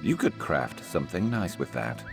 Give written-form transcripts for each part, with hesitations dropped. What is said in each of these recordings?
You could craft something nice with that.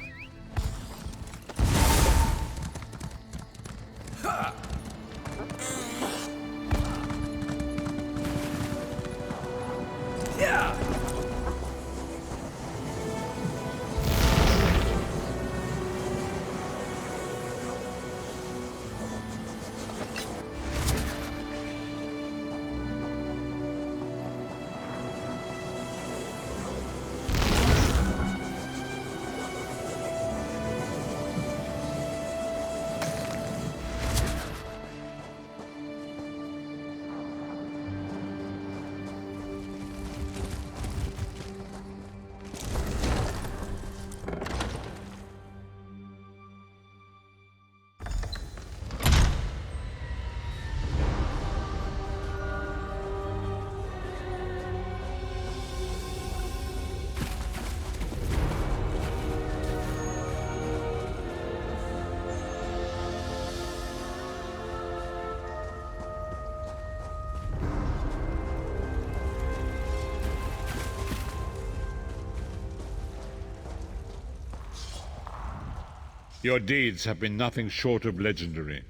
Your deeds have been nothing short of legendary.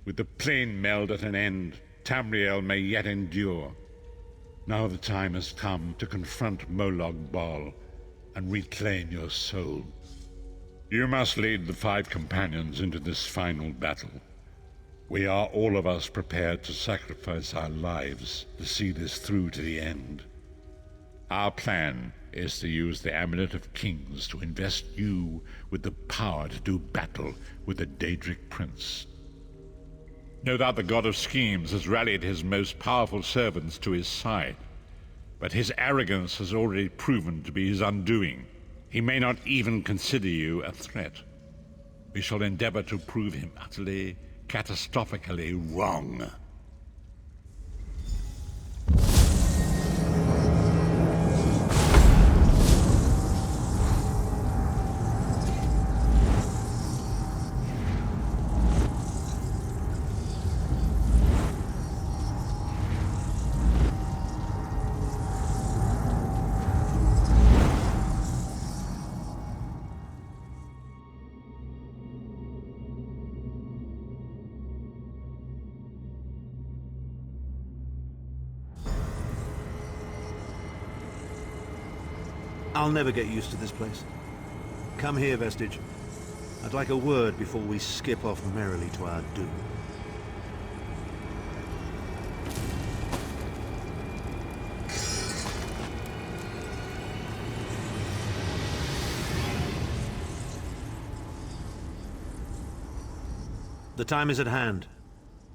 With the plane meld at an end, Tamriel may yet endure. Now the time has come to confront Molag Bal and reclaim your soul. You must lead the 5 companions into this final battle. We are all of us prepared to sacrifice our lives to see this through to the end. Our plan is to use the Amulet of Kings to invest you with the power to do battle with the Daedric Prince. No doubt the God of Schemes has rallied his most powerful servants to his side, but his arrogance has already proven to be his undoing. He may not even consider you a threat. We shall endeavor to prove him utterly, catastrophically wrong. I'll never get used to this place. Come here, Vestige. I'd like a word before we skip off merrily to our doom. The time is at hand.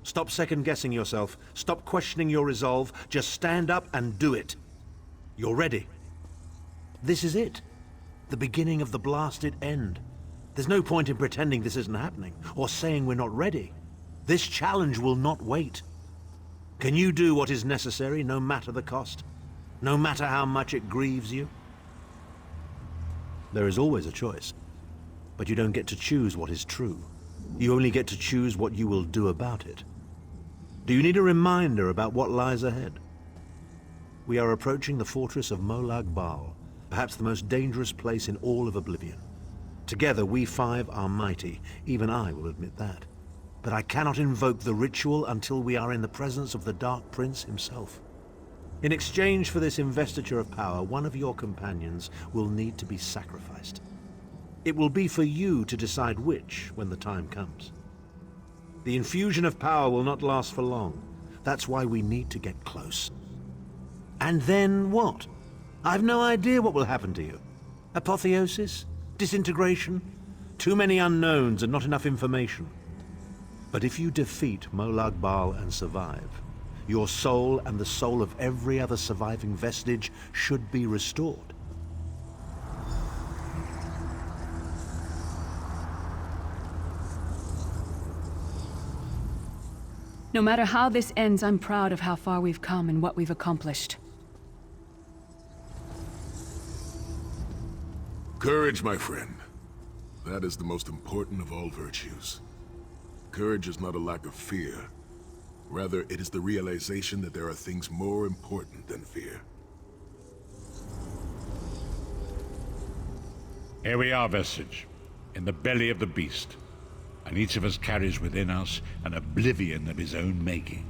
Stop second-guessing yourself. Stop questioning your resolve. Just stand up and do it. You're ready. This is it. The beginning of the blasted end. There's no point in pretending this isn't happening, or saying we're not ready. This challenge will not wait. Can you do what is necessary, no matter the cost? No matter how much it grieves you? There is always a choice, but you don't get to choose what is true. You only get to choose what you will do about it. Do you need a reminder about what lies ahead? We are approaching the fortress of Molag Bal, perhaps the most dangerous place in all of Oblivion. Together, we 5 are mighty. Even I will admit that. But I cannot invoke the ritual until we are in the presence of the Dark Prince himself. In exchange for this investiture of power, one of your companions will need to be sacrificed. It will be for you to decide which when the time comes. The infusion of power will not last for long. That's why we need to get close. And then what? I've no idea what will happen to you. Apotheosis? Disintegration? Too many unknowns and not enough information. But if you defeat Molag Bal and survive, your soul and the soul of every other surviving vestige should be restored. No matter how this ends, I'm proud of how far we've come and what we've accomplished. Courage, my friend. That is the most important of all virtues. Courage is not a lack of fear. Rather, it is the realization that there are things more important than fear. Here we are, Vestige, in the belly of the beast, and each of us carries within us an oblivion of his own making.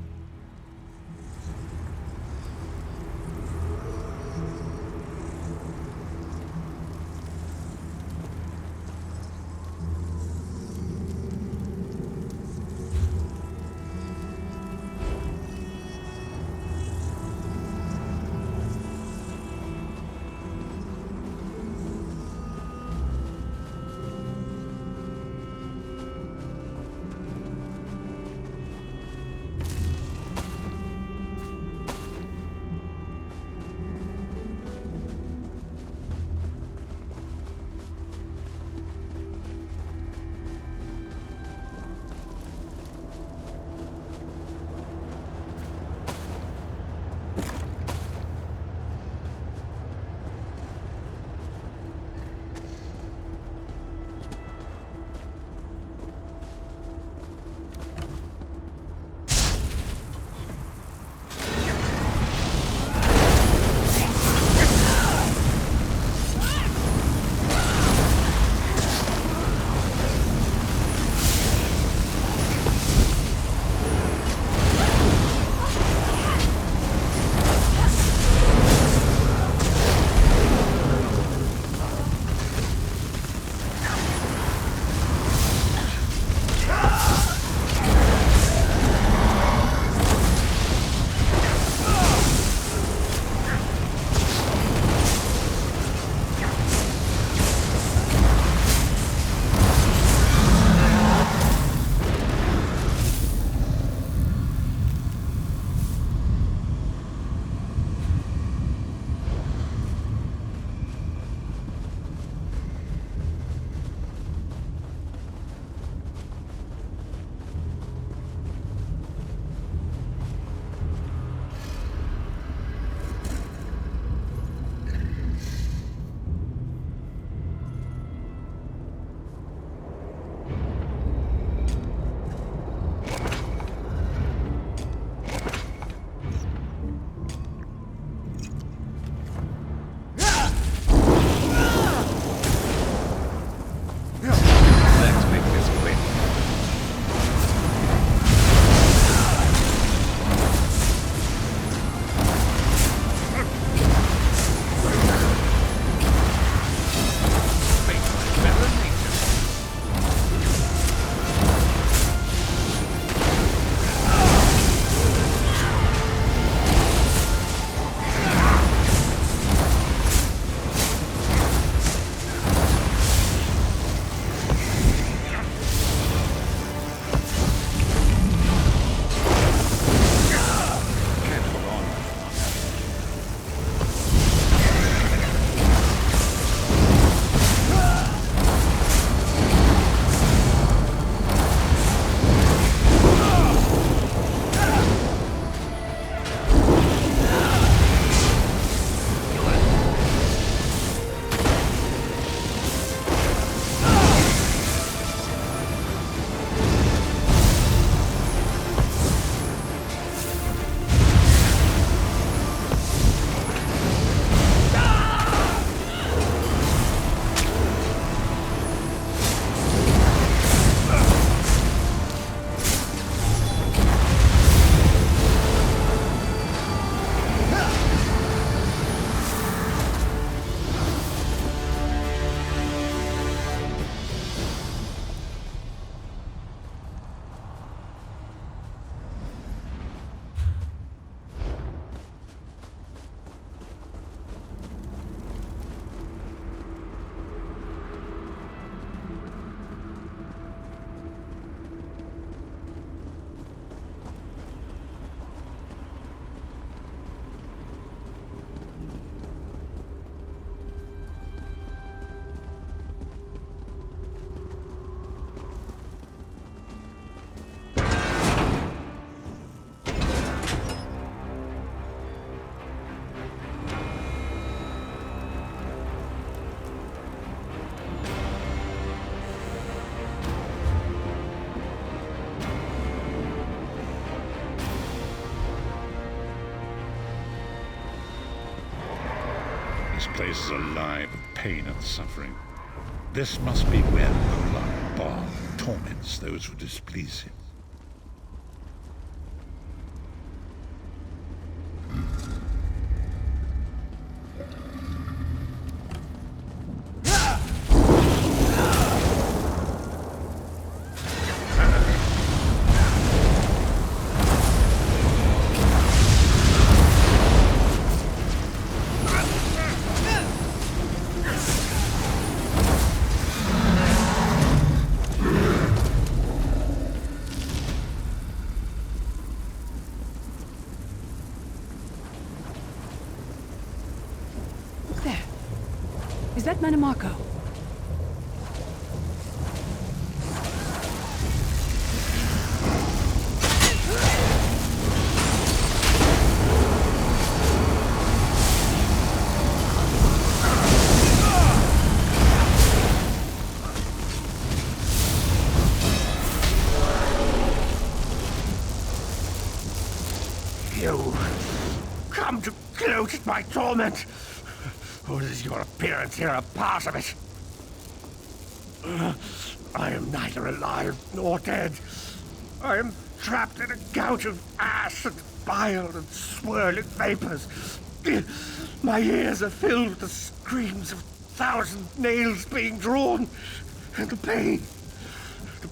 This place is alive with pain and suffering. This must be where Molag Bal torments those who displease him. Is that Mannimarco? You come to gloat at my torment, or is your appearance here a part of it? I am neither alive nor dead. I am trapped in a gout of ash and bile and swirling vapors. My ears are filled with the screams of 1,000 nails being drawn, and the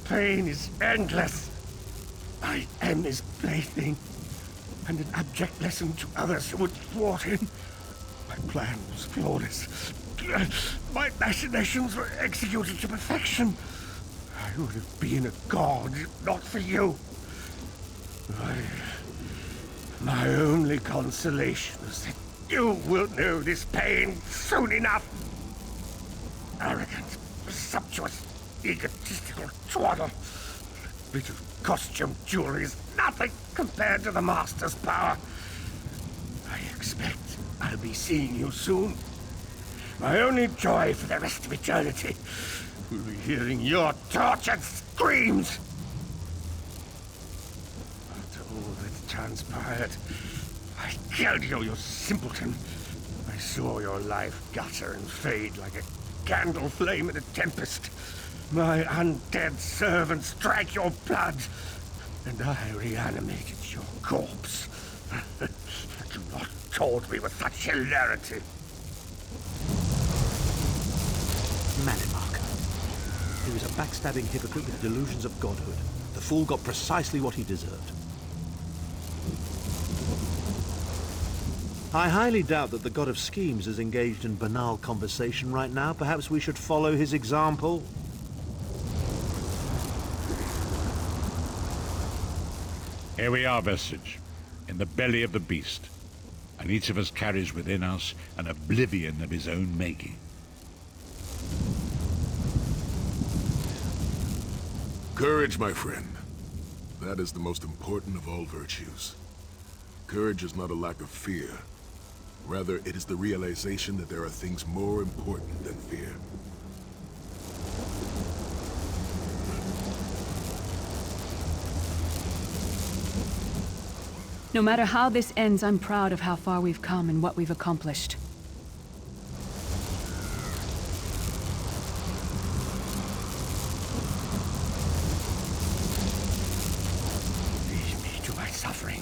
pain is endless. I am his plaything, and an abject lesson to others who would thwart him. My plan was flawless. My machinations were executed to perfection. I would have been a god, if not for you. My only consolation is that you will know this pain soon enough. Arrogant, presumptuous, egotistical twaddle. That bit of costume jewelry is nothing compared to the Master's power. I expect I'll be seeing you soon. My only joy for the rest of eternity will be hearing your tortured screams. After all that transpired, I killed you, you simpleton. I saw your life gutter and fade like a candle flame in a tempest. My undead servants drank your blood, and I reanimated your corpse. Do not taunt me with such hilarity. Mannimarco. He was a backstabbing hypocrite with delusions of godhood. The fool got precisely what he deserved. I highly doubt that the god of schemes is engaged in banal conversation right now. Perhaps we should follow his example. Here we are, Vestige, in the belly of the beast, and each of us carries within us an oblivion of his own making. Courage, my friend. That is the most important of all virtues. Courage is not a lack of fear. Rather, it is the realization that there are things more important than fear. No matter how this ends, I'm proud of how far we've come and what we've accomplished. Leave me to my suffering.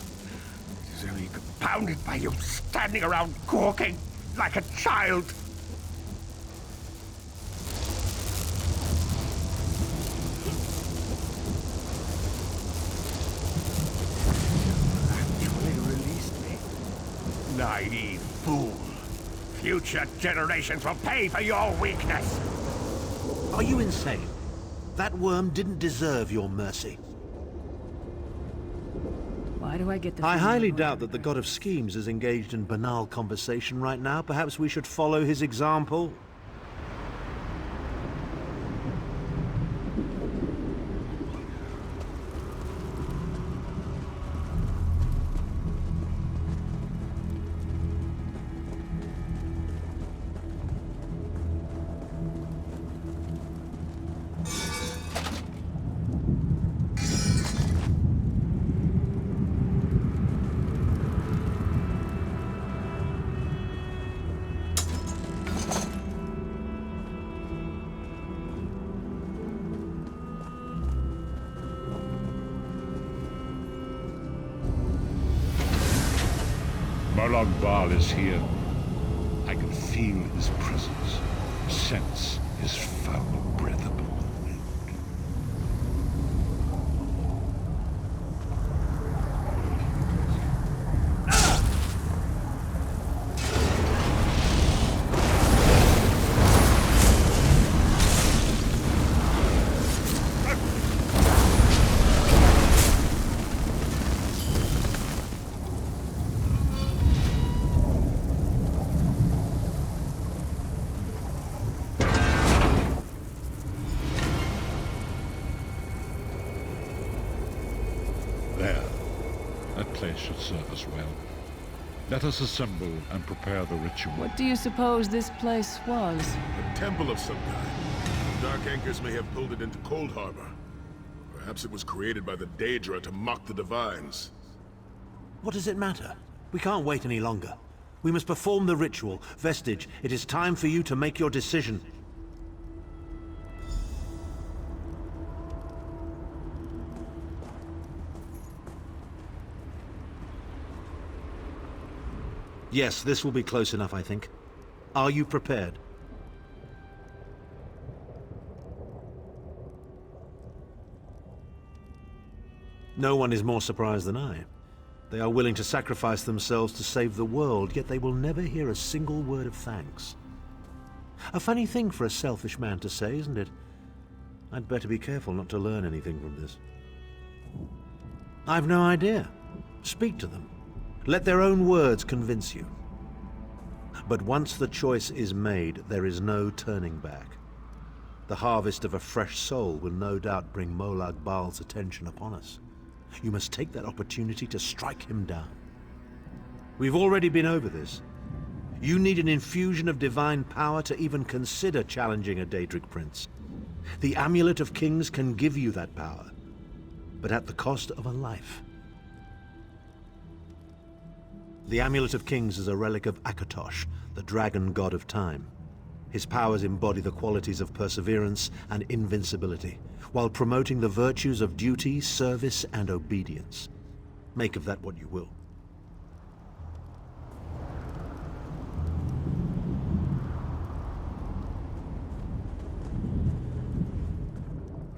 It is only compounded by you standing around gawking like a child. Naive fool. Future generations will pay for your weakness. Are you insane? That worm didn't deserve your mercy. Why do I get the I feeling highly we're doubt that the god of schemes is engaged in banal conversation right now. Perhaps we should follow his example. Molag Bal is here. I can feel his presence, sense his foul breath upon the wind. There. That place should serve us well. Let us assemble and prepare the ritual. What do you suppose this place was? A temple of some kind. The Dark Anchors may have pulled it into Coldharbour. Perhaps it was created by the Daedra to mock the Divines. What does it matter? We can't wait any longer. We must perform the ritual. Vestige, it is time for you to make your decision. Yes, this will be close enough, I think. Are you prepared? No one is more surprised than I. They are willing to sacrifice themselves to save the world, yet they will never hear a single word of thanks. A funny thing for a selfish man to say, isn't it? I'd better be careful not to learn anything from this. I've no idea. Speak to them. Let their own words convince you. But once the choice is made, there is no turning back. The harvest of a fresh soul will no doubt bring Molag Bal's attention upon us. You must take that opportunity to strike him down. We've already been over this. You need an infusion of divine power to even consider challenging a Daedric prince. The Amulet of Kings can give you that power, but at the cost of a life. The Amulet of Kings is a relic of Akatosh, the dragon god of time. His powers embody the qualities of perseverance and invincibility, while promoting the virtues of duty, service, and obedience. Make of that what you will.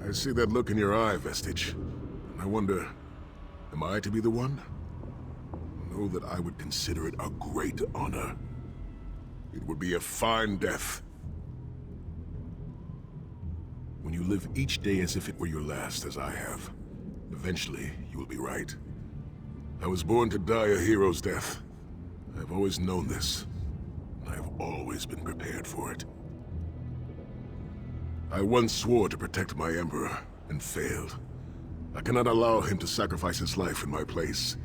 I see that look in your eye, Vestige. And I wonder, am I to be the one? Know that I would consider it a great honor. It would be a fine death. When you live each day as if it were your last, as I have, eventually you will be right. I was born to die a hero's death. I've always known this, and I have always been prepared for it. I once swore to protect my Emperor, and failed. I cannot allow him to sacrifice his life in my place.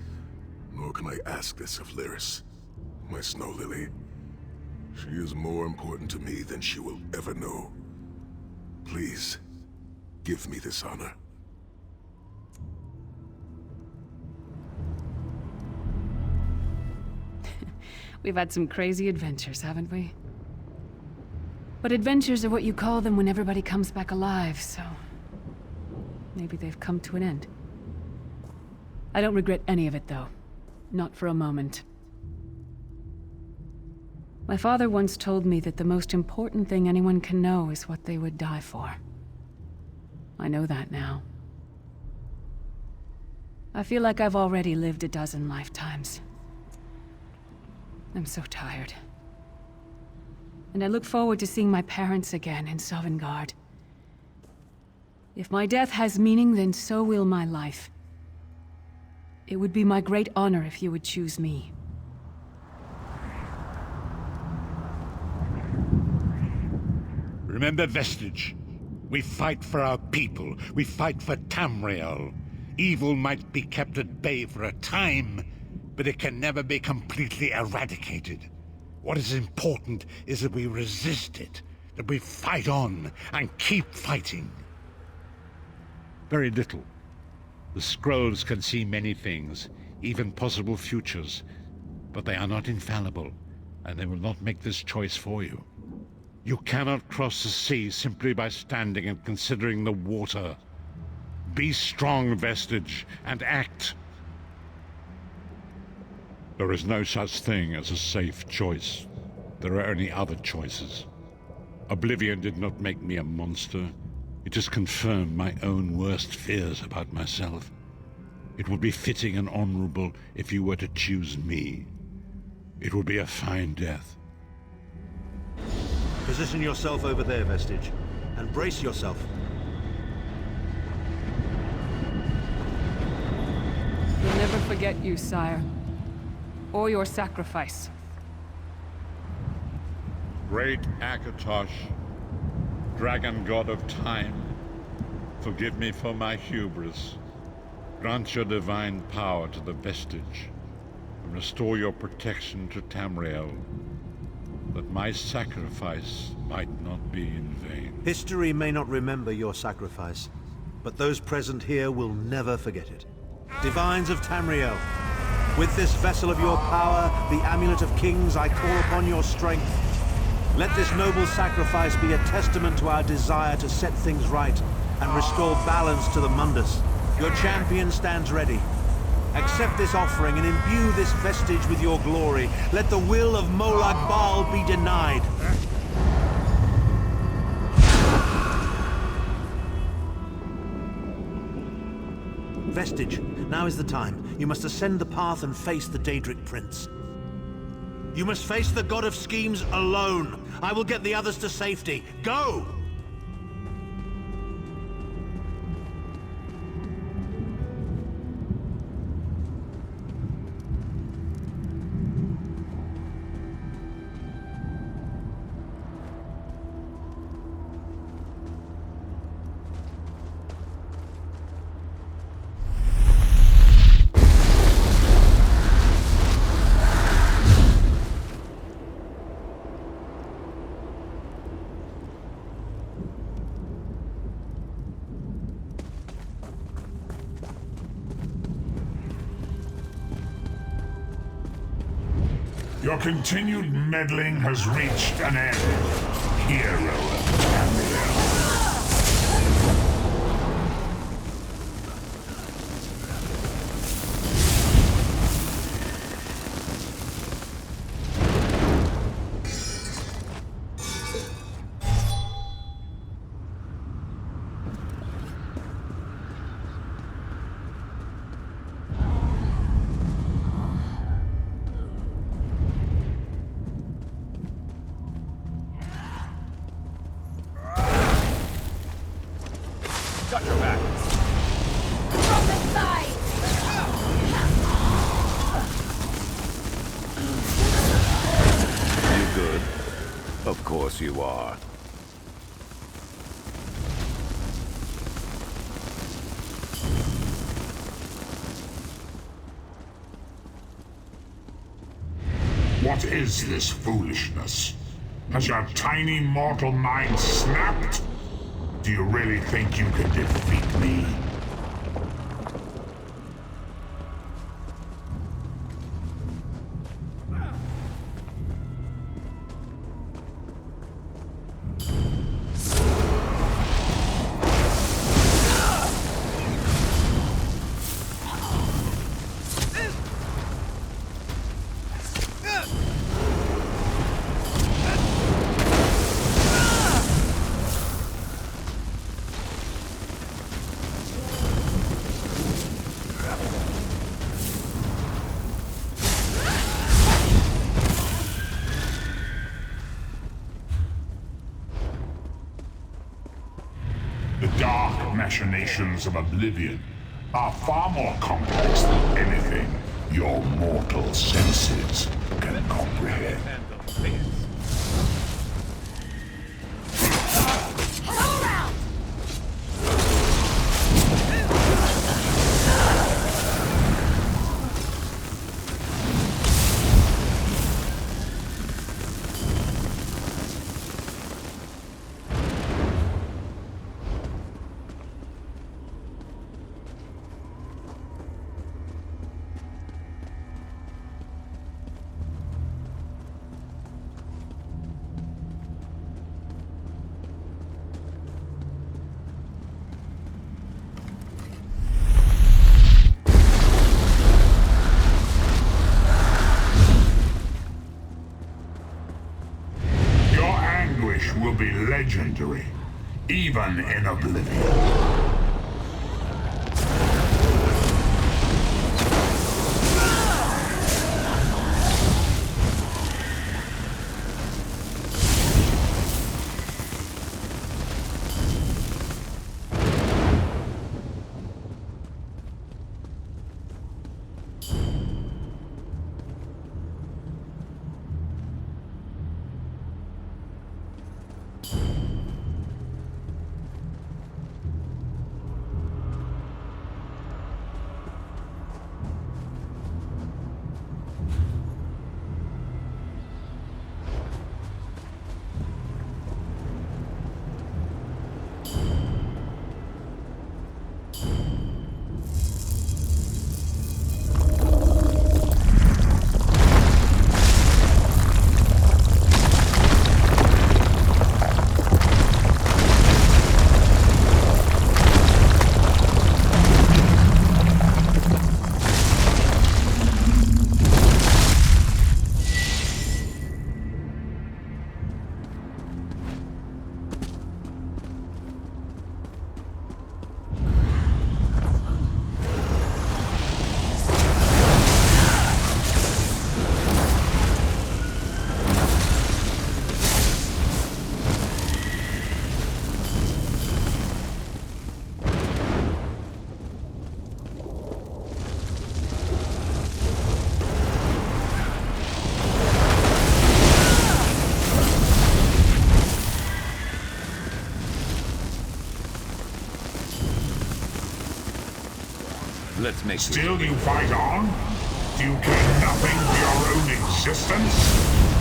Nor can I ask this of Lyris, my snow lily. She is more important to me than she will ever know. Please, give me this honor. We've had some crazy adventures, haven't we? But adventures are what you call them when everybody comes back alive, so... maybe they've come to an end. I don't regret any of it, though. Not for a moment. My father once told me that the most important thing anyone can know is what they would die for. I know that now. I feel like I've already lived a dozen lifetimes. I'm so tired. And I look forward to seeing my parents again in Sovngarde. If my death has meaning, then so will my life. It would be my great honor if you would choose me. Remember, Vestige. We fight for our people. We fight for Tamriel. Evil might be kept at bay for a time, but it can never be completely eradicated. What is important is that we resist it, that we fight on and keep fighting. Very little. The scrolls can see many things, even possible futures, but they are not infallible, and they will not make this choice for you. You cannot cross the sea simply by standing and considering the water. Be strong, Vestige, and act. There is no such thing as a safe choice. There are only other choices. Oblivion did not make me a monster. It just confirmed my own worst fears about myself. It would be fitting and honorable if you were to choose me. It would be a fine death. Position yourself over there, Vestige, and brace yourself. We'll never forget you, sire. Or your sacrifice. Great Akatosh, dragon god of time, forgive me for my hubris. Grant your divine power to the Vestige, and restore your protection to Tamriel, that my sacrifice might not be in vain. History may not remember your sacrifice, but those present here will never forget it. Divines of Tamriel, with this vessel of your power, the Amulet of Kings, I call upon your strength. Let this noble sacrifice be a testament to our desire to set things right and restore balance to the Mundus. Your champion stands ready. Accept this offering and imbue this vestige with your glory. Let the will of Molag Bal be denied. Vestige, now is the time. You must ascend the path and face the Daedric Prince. You must face the God of Schemes alone. I will get the others to safety. Go! Your continued meddling has reached an end, hero of Tamriel. Got your back. From the side! You good? Of course you are. What is this foolishness? Has your tiny mortal mind snapped? Do you really think you can defeat me? The dark machinations of Oblivion are far more complex than anything your mortal senses can comprehend. Hold out! be legendary, even in oblivion. Let's make Still you fight on? Do you care nothing for your own existence?